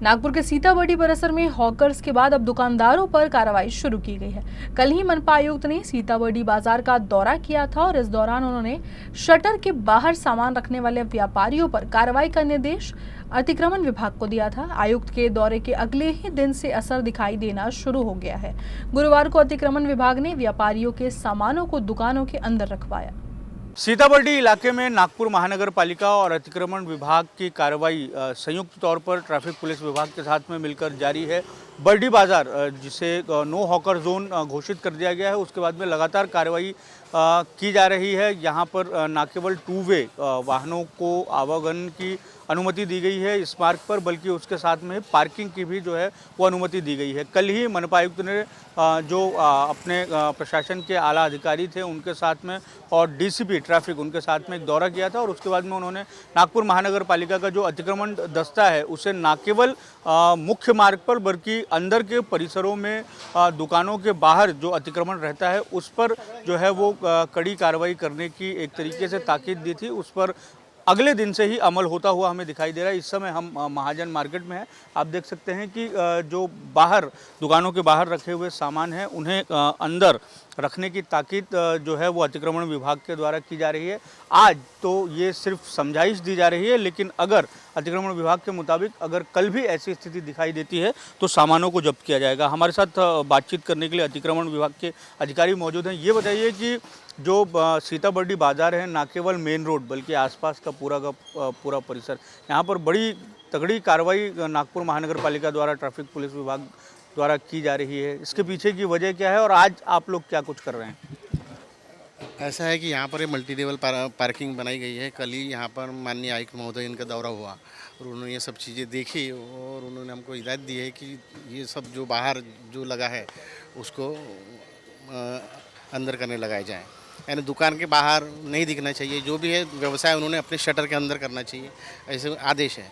नागपुर के सीताबर्डी परिसर में हॉकर्स के बाद अब दुकानदारों पर कार्रवाई शुरू की गई है। कल ही मनपा आयुक्त ने सीताबर्डी बाजार का दौरा किया था और इस दौरान उन्होंने शटर के बाहर सामान रखने वाले व्यापारियों पर कार्रवाई का निर्देश अतिक्रमण विभाग को दिया था। आयुक्त के दौरे के अगले ही दिन से असर दिखाई देना शुरू हो गया है। गुरुवार को अतिक्रमण विभाग ने व्यापारियों के सामानों को दुकानों के अंदर रखवाया। सीताबर्डी इलाके में नागपुर महानगर पालिका और अतिक्रमण विभाग की कार्रवाई संयुक्त तौर पर ट्रैफिक पुलिस विभाग के साथ में मिलकर जारी है। बर्डी बाजार जिसे नो हॉकर जोन घोषित कर दिया गया है, उसके बाद में लगातार कार्रवाई की जा रही है। यहाँ पर न केवल टू वे वाहनों को आवागमन की अनुमति दी गई है इस मार्ग पर, बल्कि उसके साथ में पार्किंग की भी जो है वो अनुमति दी गई है। कल ही मनपा आयुक्त ने जो अपने प्रशासन के आला अधिकारी थे उनके साथ में और डीसीपी ट्रैफिक उनके साथ में एक दौरा किया था और उसके बाद में उन्होंने नागपुर महानगर पालिका का जो अतिक्रमण दस्ता है उसे न केवल मुख्य मार्ग पर बल्कि अंदर के परिसरों में दुकानों के बाहर जो अतिक्रमण रहता है उस पर जो है वो कड़ी कार्रवाई करने की एक तरीके से ताकीद दी थी। उस पर अगले दिन से ही अमल होता हुआ हमें दिखाई दे रहा है। इस समय हम महाजन मार्केट में हैं। आप देख सकते हैं कि जो बाहर दुकानों के बाहर रखे हुए सामान हैं उन्हें अंदर रखने की ताकीद जो है वो अतिक्रमण विभाग के द्वारा की जा रही है। आज तो ये सिर्फ समझाइश दी जा रही है, लेकिन अगर अतिक्रमण विभाग के मुताबिक अगर कल भी ऐसी स्थिति दिखाई देती है तो सामानों को जब्त किया जाएगा। हमारे साथ बातचीत करने के लिए अतिक्रमण विभाग के अधिकारी मौजूद हैं। ये बताइए कि जो सीताबर्डी बाजार है, ना केवल मेन रोड बल्कि आसपास का पूरा परिसर, यहाँ पर बड़ी तगड़ी कार्रवाई नागपुर महानगर पालिका द्वारा ट्रैफिक पुलिस विभाग द्वारा की जा रही है। इसके पीछे की वजह क्या है और आज आप लोग क्या कुछ कर रहे हैं? ऐसा है कि यहाँ पर मल्टी लेवल पार्किंग बनाई गई है। कल ही यहाँ पर माननीय आयुक्त महोदय इनका दौरा हुआ और उन्होंने ये सब चीज़ें देखी और उन्होंने हमको हिदायत दी है कि ये सब जो बाहर जो लगा है उसको अंदर करने लगाए जाएँ। यानी दुकान के बाहर नहीं दिखना चाहिए। जो भी है व्यवसाय उन्होंने अपने शटर के अंदर करना चाहिए, ऐसे आदेश है।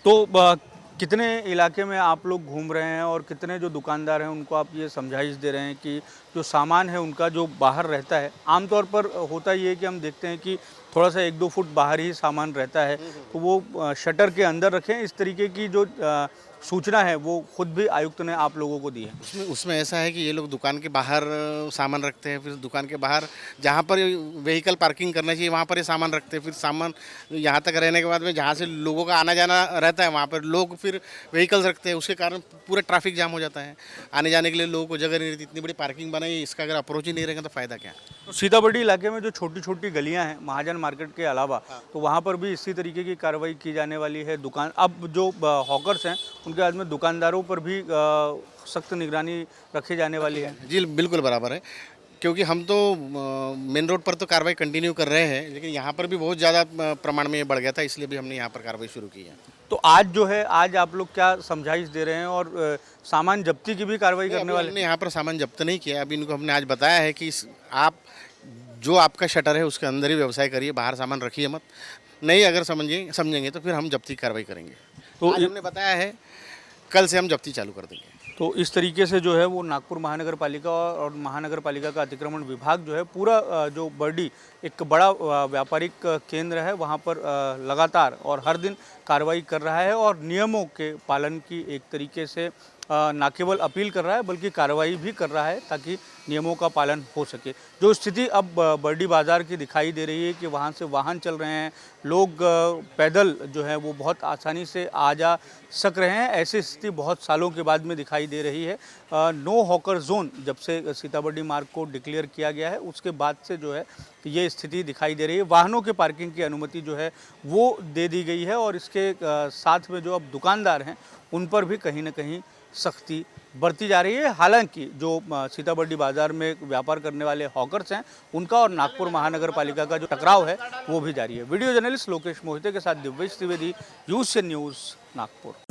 तो कितने इलाके में आप लोग घूम रहे हैं और कितने जो दुकानदार हैं उनको आप ये समझाइश दे रहे हैं कि जो सामान है उनका जो बाहर रहता है, आमतौर पर होता ये है कि हम देखते हैं कि थोड़ा सा 1-2 फुट बाहर ही सामान रहता है तो वो शटर के अंदर रखें। इस तरीके की जो सूचना है वो खुद भी आयुक्त ने आप लोगों को दी है। उसमें ऐसा है कि ये लोग दुकान के बाहर सामान रखते हैं, फिर दुकान के बाहर जहाँ पर व्हीकल पार्किंग करना चाहिए वहाँ पर ये सामान रखते हैं। फिर सामान यहाँ तक रहने के बाद में जहाँ से लोगों का आना जाना रहता है वहाँ पर लोग फिर व्हीकल्स रखते हैं। उसके कारण पूरा ट्रैफिक जाम हो जाता है। आने जाने के लिए लोगों को जगह नहीं रहती। इतनी बड़ी पार्किंग बनाई, इसका अगर अप्रोच ही नहीं रहेगा तो फ़ायदा क्या? तो सीताबर्डी इलाके में जो छोटी छोटी गलियां हैं महाजन मार्केट के अलावा, तो वहाँ पर भी इसी तरीके की कार्रवाई की जाने वाली है। दुकान अब जो हॉकर्स हैं उनके बाद में दुकानदारों पर भी सख्त निगरानी रखी जाने वाली है। जी बिल्कुल बराबर है, क्योंकि हम तो मेन रोड पर तो कार्रवाई कंटिन्यू कर रहे हैं, लेकिन यहाँ पर भी बहुत ज़्यादा प्रमाण में ये बढ़ गया था, इसलिए भी हमने यहाँ पर कार्रवाई शुरू की है। तो आज जो है, आज आप लोग क्या समझाइश दे रहे हैं और सामान जब्ती की भी कार्रवाई करने वाले? हमने यहाँ पर सामान जब्त नहीं किया। अभी इनको हमने आज बताया है कि आप जो आपका शटर है उसके अंदर ही व्यवसाय करिए, बाहर सामान रखिए मत। नहीं अगर समझेंगे तो फिर हम जब्ती कार्रवाई करेंगे। तो हमने बताया है कल से हम जब्ती चालू कर देंगे। तो इस तरीके से जो है वो नागपुर महानगर पालिका और महानगर पालिका का अतिक्रमण विभाग जो है पूरा जो बर्डी एक बड़ा व्यापारिक केंद्र है वहाँ पर लगातार और हर दिन कार्रवाई कर रहा है और नियमों के पालन की एक तरीके से न केवल अपील कर रहा है बल्कि कार्रवाई भी कर रहा है ताकि नियमों का पालन हो सके। जो स्थिति अब बर्डी बाज़ार की दिखाई दे रही है कि वहाँ से वाहन चल रहे हैं, लोग पैदल जो है वो बहुत आसानी से आ जा सक रहे हैं, ऐसी स्थिति बहुत सालों के बाद में दिखाई दे रही है। नो हॉकर जोन जब से सीताबर्डी मार्ग को डिक्लेयर किया गया है उसके बाद से जो है ये स्थिति दिखाई दे रही है। वाहनों के पार्किंग की अनुमति जो है वो दे दी गई है और इसके साथ में जो अब दुकानदार हैं उन पर भी कहीं ना कहीं सख्ती बरती जा रही है। हालांकि जो सीताबर्डी बाजार में व्यापार करने वाले हॉकर्स हैं उनका और नागपुर महानगर पालिका का जो टकराव है वो भी जारी है। वीडियो जर्नलिस्ट लोकेश मोहिते के साथ दिव्येश त्रिवेदी, यूएसएन न्यूज़, नागपुर।